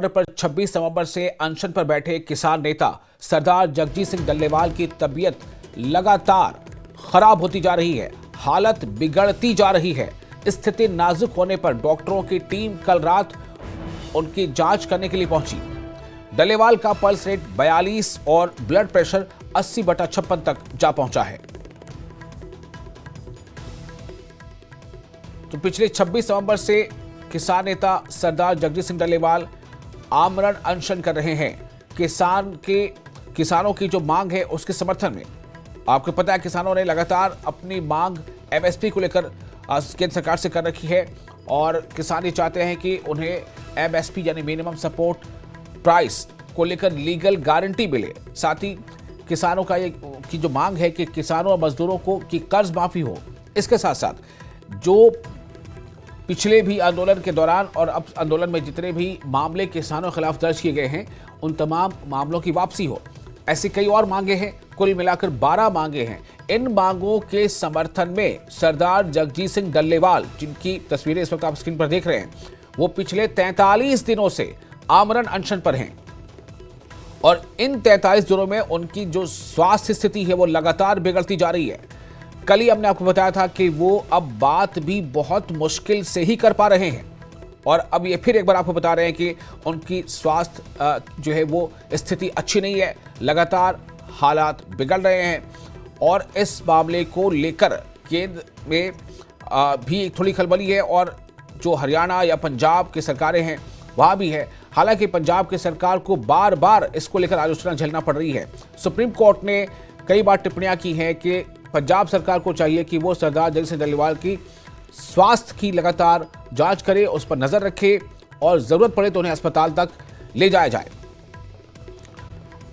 पर 26 नवंबर से अनशन पर बैठे किसान नेता सरदार जगजीत सिंह डल्लेवाल की तबीयत लगातार खराब होती जा रही है। हालत बिगड़ती जा रही है। स्थिति नाजुक होने पर डॉक्टरों की टीम कल रात उनकी जांच करने के लिए पहुंची। डल्लेवाल का पल्स रेट 42 और ब्लड प्रेशर 80/56 तक जा पहुंचा है। तो पिछले 26 नवंबर से किसान नेता सरदार जगजीत सिंह डल्लेवाल आमरण अनशन कर रहे हैं। किसानों की जो मांग है उसके समर्थन में। आपको पता है किसानों ने लगातार अपनी मांग एमएसपी को लेकर केंद्र सरकार से कर रखी है और किसान ये चाहते हैं कि उन्हें एमएसपी यानी मिनिमम सपोर्ट प्राइस को लेकर लीगल गारंटी मिले। साथ ही किसानों का ये की जो मांग है कि किसानों और मजदूरों को की कर्ज माफी हो। इसके साथ साथ जो पिछले भी आंदोलन के दौरान और अब आंदोलन में जितने भी मामले किसानों के खिलाफ दर्ज किए गए हैं उन तमाम मामलों की वापसी हो। ऐसी कई और मांगे हैं, कुल मिलाकर 12 मांगे हैं। इन मांगों के समर्थन में सरदार जगजीत सिंह डल्लेवाल, जिनकी तस्वीरें इस वक्त आप स्क्रीन पर देख रहे हैं, वो पिछले 43 दिनों से आमरण अनशन पर हैं और इन 43 दिनों में उनकी जो स्वास्थ्य स्थिति है वो लगातार बिगड़ती जा रही है। कल ही हमने आपको बताया था कि वो अब बात भी बहुत मुश्किल से ही कर पा रहे हैं और अब ये फिर एक बार आपको बता रहे हैं कि उनकी स्वास्थ्य जो है वो स्थिति अच्छी नहीं है। लगातार हालात बिगड़ रहे हैं और इस मामले को लेकर केंद्र में भी थोड़ी खलबली है और जो हरियाणा या पंजाब की सरकारें हैं वहाँ भी है। हालांकि पंजाब की सरकार को बार बार इसको लेकर आलोचना झेलना पड़ रही है। सुप्रीम कोर्ट ने कई बार टिप्पणियां की हैं कि पंजाब सरकार को चाहिए कि वो सरदार जगजीत सिंह डल्लेवाल की स्वास्थ्य की लगातार जांच करे, उस पर नजर रखे और जरूरत पड़े तो उन्हें अस्पताल तक ले जाया जाए।